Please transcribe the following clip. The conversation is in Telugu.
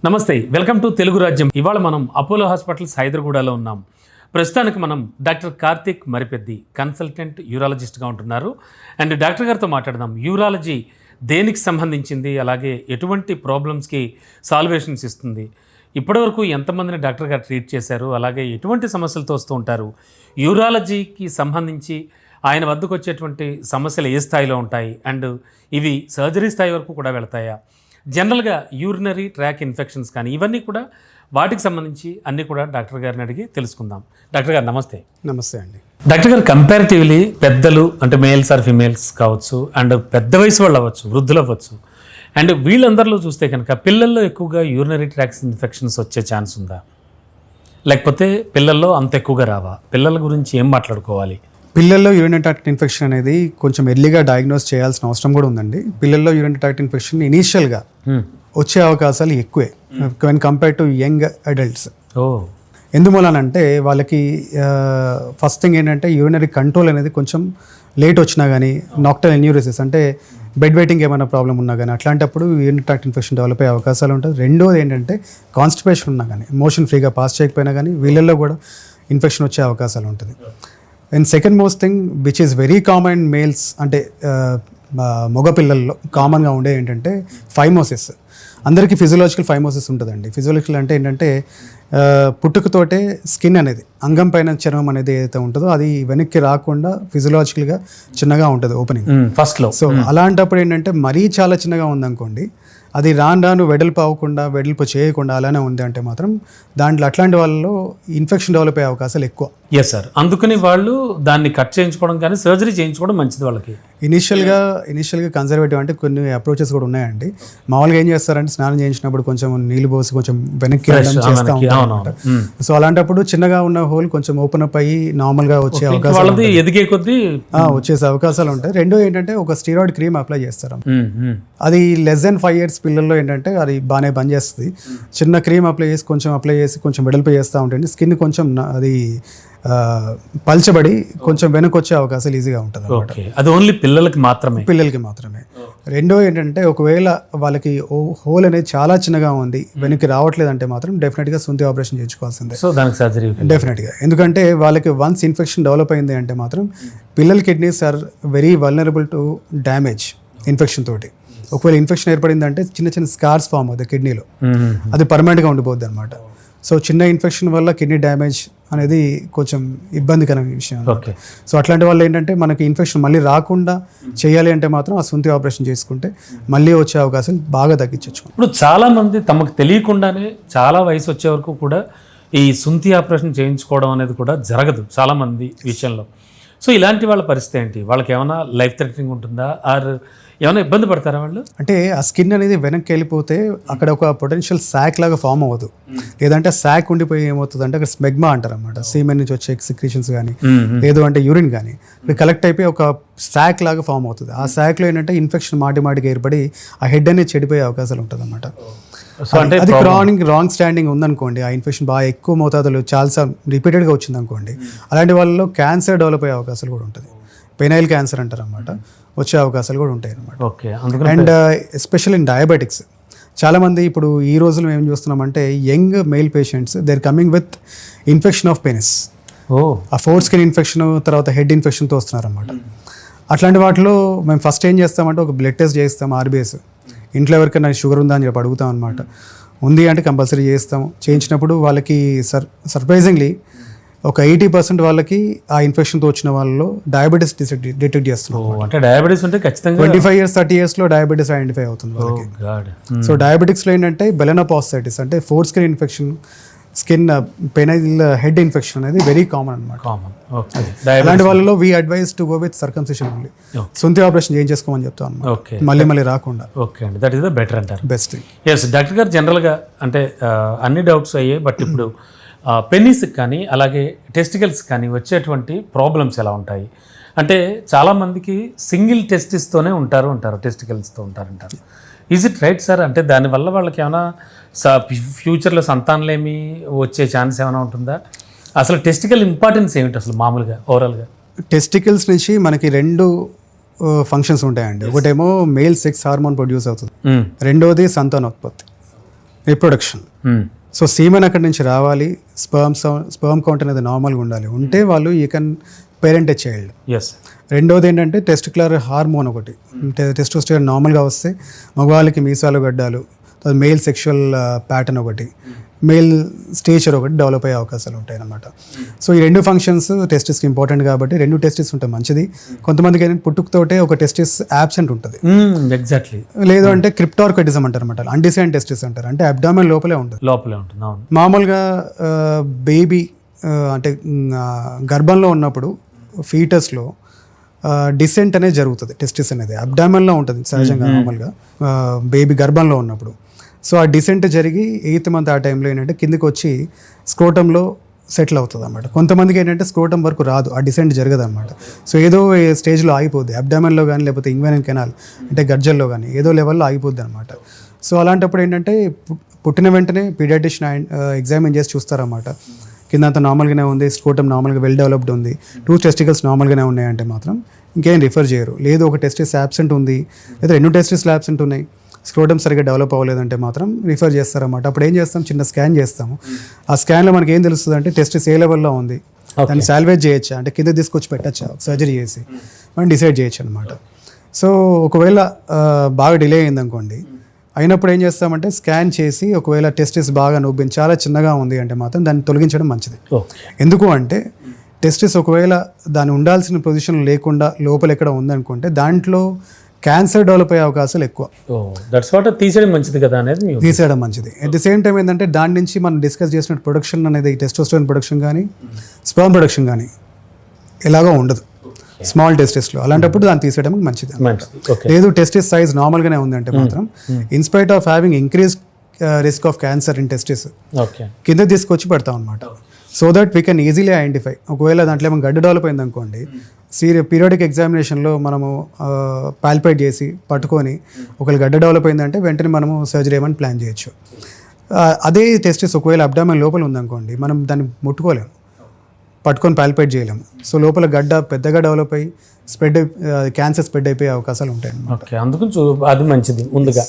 నమస్తే, వెల్కమ్ టు తెలుగు రాజ్యం. ఇవాళ మనం అపోలో హాస్పిటల్స్ హైదరాబాద్లో ఉన్నాం. ప్రస్తుతానికి మనం డాక్టర్ కార్తిక్ మరిపెద్ది కన్సల్టెంట్ యూరాలజిస్ట్గా ఉంటున్నారు. అండ్ డాక్టర్ గారితో మాట్లాడదాం. యూరాలజీ దేనికి సంబంధించింది, అలాగే ఎటువంటి ప్రాబ్లమ్స్కి సాల్వేషన్స్ ఇస్తుంది, ఇప్పటివరకు ఎంతమందిని డాక్టర్ గారు ట్రీట్ చేశారు, అలాగే ఎటువంటి సమస్యలతో వస్తూ ఉంటారు, యూరాలజీకి సంబంధించి ఆయన వద్దకు వచ్చేటువంటి సమస్యలు ఏ స్థాయిలో ఉంటాయి, అండ్ ఇవి సర్జరీ స్థాయి వరకు కూడా వెళతాయా, జనరల్గా యూరినరీ ట్రాక్ ఇన్ఫెక్షన్స్ కానీ ఇవన్నీ కూడా వాటికి సంబంధించి అన్నీ కూడా డాక్టర్ గారిని అడిగి తెలుసుకుందాం. డాక్టర్ గారు నమస్తే. నమస్తే అండి. డాక్టర్ గారు, కంపారిటివ్లీ పెద్దలు అంటే మేల్స్ ఆర్ ఫిమేల్స్ కావచ్చు, అండ్ పెద్ద వయసు వాళ్ళు అవ్వచ్చు, వృద్ధులు అవ్వచ్చు, అండ్ వీళ్ళందరిలో చూస్తే కనుక పిల్లల్లో ఎక్కువగా యూరినరీ ట్రాక్స్ ఇన్ఫెక్షన్స్ వచ్చే ఛాన్స్ ఉందా, లేకపోతే పిల్లల్లో అంత ఎక్కువగా రావా? పిల్లల గురించి ఏం మాట్లాడుకోవాలి? పిల్లల్లో యూరినరీ ట్రాక్ట్ ఇన్ఫెక్షన్ అనేది కొంచెం ఎర్లీగా డయాగ్నోస్ చేయాల్సిన అవసరం కూడా ఉందండి. పిల్లల్లో యూరినరీ ట్రాక్ట్ ఇన్ఫెక్షన్ ఇనీషియల్గా వచ్చే అవకాశాలు ఎక్కువే when compare to young adults. ఎందువలనంటే వాళ్ళకి ఫస్ట్ థింగ్ ఏంటంటే యూరినరీ కంట్రోల్ అనేది కొంచెం లేట్ వచ్చినా కానీ, నాక్టర్నల్ ఎన్యూరిసిస్ అంటే బెడ్ వెయిటింగ్ ఏమైనా ప్రాబ్లం ఉన్నా కానీ అట్లాంటప్పుడు యూరినరీ ట్రాక్ట్ ఇన్ఫెక్షన్ డెవలప్ అయ్యే అవకాశాలు ఉంటుంది. రెండోది ఏంటంటే కాన్స్టిపేషన్ ఉన్నా కానీ, మోషన్ ఫ్రీగా పాస్ చేయకపోయినా కానీ వీళ్ళల్లో కూడా ఇన్ఫెక్షన్ వచ్చే అవకాశాలు ఉంటుంది. And second most thing which is very common in males అంటే మగపిల్లల్లో కామన్గా ఉండే ఏంటంటే ఫైమోసిస్. అందరికీ ఫిజియోలాజికల్ ఫైమోసిస్ ఉంటుందండి. ఫిజియోలాజికల్ అంటే ఏంటంటే పుట్టుకతోటే స్కిన్ అనేది, అంగం పైన చర్మం అనేది ఏదైతే ఉంటుందో అది వెనక్కి రాకుండా ఫిజియోలాజికల్గా చిన్నగా ఉంటుంది ఓపెనింగ్ ఫస్ట్లో. సో అలాంటప్పుడు ఏంటంటే మరీ చాలా చిన్నగా ఉందనుకోండి, అది రాను వెడల్పు అవ్వకుండా, వెడల్పు చేయకుండా అలానే ఉంది అంటే మాత్రం దాంట్లో అట్లాంటి వాళ్ళలో ఇన్ఫెక్షన్ డెవలప్ అయ్యే అవకాశాలు ఎక్కువ. ఎస్ సార్, అందుకని వాళ్ళు దాన్ని కట్ చేయించుకోవడం కానీ సర్జరీ చేయించుకోవడం మంచిది వాళ్ళకి. ఇనిషియల్గా కన్సర్వేటివ్ అంటే కొన్ని అప్రోచెస్ కూడా ఉన్నాయండి. మామూలుగా ఏం చేస్తారంటే స్నానం చేయించినప్పుడు కొంచెం నీళ్ళు పోసి కొంచెం వెనక్కి చేస్తూ ఉంటారు. సో అలాంటప్పుడు చిన్నగా ఉన్న హోల్ కొంచెం ఓపెన్ అప్ అయ్యి నార్మల్గా వచ్చే అవకాశాలు, ఎదిగే కొద్దీ వచ్చేసే అవకాశాలు ఉంటాయి. రెండో ఏంటంటే ఒక స్టీరాయిడ్ క్రీమ్ అప్లై చేస్తారు. అది లెస్ దెన్ 5 years పిల్లల్లో ఏంటంటే అది బాగానే పనిచేస్తుంది. చిన్న క్రీమ్ అప్లై చేసి కొంచెం వెడల్పు చేస్తూ ఉంటుంది. స్కిన్ కొంచెం అది పల్చబడి కొంచెం వెనక్కి వచ్చే అవకాశాలు ఈజీగా ఉంటుంది అన్నమాట. అది ఓన్లీ పిల్లలకి మాత్రమే. రెండో ఏంటంటే ఒకవేళ వాళ్ళకి హోల్ అనేది చాలా చిన్నగా ఉంది, వెనక్కి రావట్లేదు అంటే మాత్రం డెఫినెట్గా సుంతి ఆపరేషన్ చేయించుకోవాల్సిందే. సో దానికి సర్జరీ డెఫినెట్గా. ఎందుకంటే వాళ్ళకి వన్స్ ఇన్ఫెక్షన్ డెవలప్ అయింది అంటే మాత్రం పిల్లల kidneys are very vulnerable to damage infection తోటి. ఒకవేళ ఇన్ఫెక్షన్ ఏర్పడిందంటే చిన్న చిన్న స్కార్స్ ఫామ్ అవుతాయి కిడ్నీలో, అది పర్మనెంట్గా ఉండిపోద్ది అనమాట. సో చిన్న ఇన్ఫెక్షన్ వల్ల కిడ్నీ డ్యామేజ్ అనేది కొంచెం ఇబ్బందికరమైన విషయం. సో అట్లాంటి వాళ్ళు ఏంటంటే మనకి ఇన్ఫెక్షన్ మళ్ళీ రాకుండా చేయాలి అంటే మాత్రం ఆ సుంతి ఆపరేషన్ చేసుకుంటే మళ్ళీ వచ్చే అవకాశం బాగా తగ్గించవచ్చు. ఇప్పుడు చాలామంది తమకు తెలియకుండానే చాలా వయసు వచ్చే వరకు కూడా ఈ సుంతి ఆపరేషన్ చేయించుకోవడం అనేది కూడా జరగదు చాలామంది విషయంలో. సో ఇలాంటి వాళ్ళ పరిస్థితి ఏంటి? వాళ్ళకి ఏమైనా లైఫ్ థ్రెటనింగ్ ఉంటుందా, ఆర్ ఏమైనా ఇబ్బంది పడతారా వాళ్ళు? అంటే ఆ స్కిన్ అనేది వెనక్కి వెళ్ళిపోతే అక్కడ ఒక పొటెన్షియల్ శాక్ లాగా ఫామ్ అవ్వదు, లేదంటే శాక్ ఉండిపోయి ఏమవుతుంది అంటే అక్కడ స్మెగ్మా అంటారు అనమాట. సీమెన్ నుంచి వచ్చే ఎక్స్క్రీషన్స్ కానీ లేదు అంటే యూరిన్ కానీ కలెక్ట్ అయిపోయి ఒక శాక్ లాగా ఫామ్ అవుతుంది. ఆ శాక్లో ఏంటంటే ఇన్ఫెక్షన్ మాటిమాటికి ఏర్పడి ఆ హెడ్ అనేది చెడిపోయే అవకాశాలు ఉంటుంది అన్నమాట. అది క్రానిక్ రాంగ్ స్టాండింగ్ ఉందనుకోండి, ఆ ఇన్ఫెక్షన్ బాగా ఎక్కువ మోతాదులో చాలా రిపీటెడ్గా వచ్చింది అనుకోండి, అలాంటి వాళ్ళలో క్యాన్సర్ డెవలప్ అయ్యే అవకాశాలు కూడా ఉంటుంది. పెనైల్ క్యాన్సర్ అంటారు అన్నమాట, వచ్చే అవకాశాలు కూడా ఉంటాయి అన్నమాట. అండ్ ఎస్పెషల్ ఇన్ డయాబెటిక్స్ చాలామంది ఇప్పుడు ఈ రోజుల్లో ఏం చూస్తున్నామంటే young male patients they are coming with infection of penis. ఆ ఫోర్ స్కిన్ ఇన్ఫెక్షన్ తర్వాత హెడ్ ఇన్ఫెక్షన్తో వస్తున్నారు అన్నమాట. అట్లాంటి వాటిలో మేము ఫస్ట్ ఏం చేస్తామంటే ఒక బ్లడ్ టెస్ట్ చేస్తాం, ఆర్బీఎస్. ఇంట్లో ఎవరికైనా షుగర్ ఉందా అని చెప్పి అడుగుతాం అనమాట. ఉంది అంటే కంపల్సరీ చేస్తాము. చేయించినప్పుడు వాళ్ళకి సర్ప్రైజింగ్లీ ఒక 80% వాళ్ళకి ఆ ఇన్ఫెక్షన్తో వచ్చిన వాళ్ళలో డయాబెటీస్ డిటెక్ట్ చేస్తున్నాం. అంటే డయాబెటీస్ ఉంటే ఖచ్చితంగా 25 years 30 yearsలో డయాబెటీస్ ఐడెంటిఫై అవుతుంది వాళ్ళకి. సో డయాబెటిక్స్లో ఏంటంటే బెలెనోపాస్టైటిస్ అంటే foreskin infection, skin penile head infection అనేది వెరీ కామన్ అనమాట. అలాంటి వాళ్ళలో we advise to go with circumcision only. సుంతి ఆపరేషన్ చేయించేసుకోమని చెప్తాం అన్నమాట, మళ్ళీ రాకుండా. ఓకే అండి, దట్ ఈస్ ద బెటర్ అంటారు. బెస్ట్. ఎస్ డాక్టర్ గారు, జనరల్గా అంటే అన్ని డౌట్స్ అయ్యాయి, బట్ ఇప్పుడు పెన్నిస్కి కానీ అలాగే టెస్టికల్స్ కానీ వచ్చేటువంటి ప్రాబ్లమ్స్ ఎలా ఉంటాయి అంటే చాలామందికి సింగిల్ టెస్టిస్తోనే ఉంటారు టెస్టికల్స్తో ఉంటారంటారు. Is it right sir? అంటే దానివల్ల వాళ్ళకి ఏమైనా ఫ్యూచర్లో సంతానలేమి వచ్చే ఛాన్స్ ఏమైనా ఉంటుందా? అసలు టెస్టికల్ ఇంపార్టెన్స్ ఏమిటి అసలు మామూలుగా ఓవరాల్గా? టెస్టికల్స్ నుంచి మనకి 2 ఫంక్షన్స్ ఉంటాయండి. ఒకటేమో మేల్ సెక్స్ హార్మోన్ ప్రొడ్యూస్ అవుతుంది, రెండోది సంతానోత్పత్తి. రిప్రొడక్షన్. సో సీమెన్ అక్కడి నుంచి రావాలి, స్పర్మ్ కౌంట్ అనేది నార్మల్గా ఉండాలి, ఉంటే వాళ్ళు you can parent a child. Yes. రెండోది ఏంటంటే టెస్టిక్యులర్ హార్మోన్ ఒకటి, టెస్టోస్టెరాన్ నార్మల్గా వస్తే మగవాళ్ళకి మీసాలు గడ్డాలు, మేల్ సెక్షువల్ ప్యాటర్న్ ఒకటి, మేల్ స్టేచర్ ఒకటి డెవలప్ అయ్యే అవకాశాలు ఉంటాయి అన్నమాట. సో ఈ రెండు ఫంక్షన్స్ టెస్టిస్కి ఇంపార్టెంట్ కాబట్టి రెండు టెస్టిస్ ఉంటే మంచిది. కొంతమందికి ఏంటంటే పుట్టుకతోటే ఒక టెస్టిస్ యాబ్సెంట్ ఉంటుంది. ఎగ్జాక్ట్లీ. లేదు అంటే క్రిప్టార్కటిజం అంటారు అనమాట, అన్డిసైన్ టెస్టిస్ అంటారు, అంటే అబ్డామిన్ లోపలే ఉంటుంది. అవును. మామూలుగా బేబీ అంటే గర్భంలో ఉన్నప్పుడు ఫీటస్లో డిసెంట్ అనేది జరుగుతుంది. టెస్టిస్ అనేది అబ్డామిన్లో ఉంటుంది సహజంగా నార్మల్గా బేబీ గర్భంలో ఉన్నప్పుడు. సో ఆ డిసెంట్ జరిగి 8th మంత్ ఆ టైంలో ఏంటంటే కిందికి వచ్చి స్క్రోటంలో సెటిల్ అవుతుంది అన్నమాట. కొంతమందికి ఏంటంటే స్క్రోటం వరకు రాదు, ఆ డిసెంట్ జరగదు అనమాట. సో ఏదో స్టేజ్లో ఆగిపోద్ది, అబ్డామిన్లో కానీ లేకపోతే ఇంగ్వెనల్ కెనాల్ అంటే గర్జల్లో కానీ ఏదో లెవెల్లో ఆగిపోద్ది అనమాట. సో అలాంటప్పుడు ఏంటంటే పుట్టిన వెంటనే పీడియాట్రిషియన్ ఎగ్జామిన్ చేసి చూస్తారన్నమాట. కింద అంతా నార్మల్గానే ఉంది, స్క్రోటం నార్మల్గా వెల్ డెవలప్డ్ ఉంది, 2 టెస్టికల్స్ నార్మల్గానే ఉన్నాయంటే మాత్రం ఇంకేం రిఫర్ చేయరు. లేదు ఒక టెస్టిస్ యాబ్సెంట్ ఉంది, లేదా 2 టెస్టిస్లు యాబ్సెంట్ ఉన్నాయి, స్క్రోటం సరిగ్గా డెవలప్ అవ్వలేదంటే మాత్రం రిఫర్ చేస్తారన్నమాట. అప్పుడు ఏం చేస్తాం, చిన్న స్కాన్ చేస్తాము. ఆ స్కాన్లో మనకి ఏం తెలుస్తుంది అంటే టెస్టిస్ ఏ లెవెల్లో ఉంది, దాన్ని సాల్వేజ్ చేయొచ్చా అంటే కింద తీసుకొచ్చి పెట్టచ్చా సర్జరీ చేసి మనం డిసైడ్ చేయొచ్చు అనమాట. సో ఒకవేళ బాగా డిలే అయిందనుకోండి, అయినప్పుడు ఏం చేస్తామంటే స్కాన్ చేసి ఒకవేళ టెస్టిస్ బాగా నొబ్బింది చాలా చిన్నగా ఉంది అంటే మాత్రం దాన్ని తొలగించడం మంచిది. ఎందుకు అంటే టెస్టిస్ ఒకవేళ దాన్ని ఉండాల్సిన పొజిషన్ లేకుండా లోపల ఎక్కడ ఉందనుకుంటే దాంట్లో క్యాన్సర్ డెవలప్ అయ్యే అవకాశాలు ఎక్కువ. తీసేయడం మంచిది కదా అనేది తీసేయడం మంచిది. అట్ ది సేమ్ టైం ఏంటంటే దాని నుంచి మనం డిస్కస్ చేసిన ప్రొడక్షన్ అనేది టెస్టోస్టెరాన్ ప్రొడక్షన్ కానీ స్పర్మ్ ప్రొడక్షన్ కానీ ఎలాగో ఉండదు స్మాల్ టెస్టిస్లో. అలాంటప్పుడు దాన్ని తీసేయడం మంచిది. లేదు టెస్టిస్ సైజ్ నార్మల్గానే ఉందంటే మాత్రం in spite of having increase risk of cancer in testis కింద తీసుకొచ్చి పెడతాం అనమాట. So that we can easily identify. ఒకవేళ దాంట్లో ఏమైనా గడ్డ డెవలప్ అయింది అనుకోండి, పీరియాడిక్ ఎగ్జామినేషన్లో మనము పాల్పేట్ చేసి పట్టుకొని ఒకవేళ గడ్డ డెవలప్ అయిందంటే వెంటనే మనము సర్జరీ ఏమని ప్లాన్ చేయొచ్చు. అదే టెస్టిస్ ఒకవేళ అబ్డామిన్ లోపల ఉందనుకోండి, మనం దాన్ని ముట్టుకోలేము, పట్టుకొని పాల్పేట్ చేయలేము. సో లోపల గడ్డ పెద్దగా డెవలప్ అయ్యి క్యాన్సర్ స్ప్రెడ్ అయిపోయే అవకాశాలు ఉంటాయి. అందుకు అది మంచిది ముందుగా.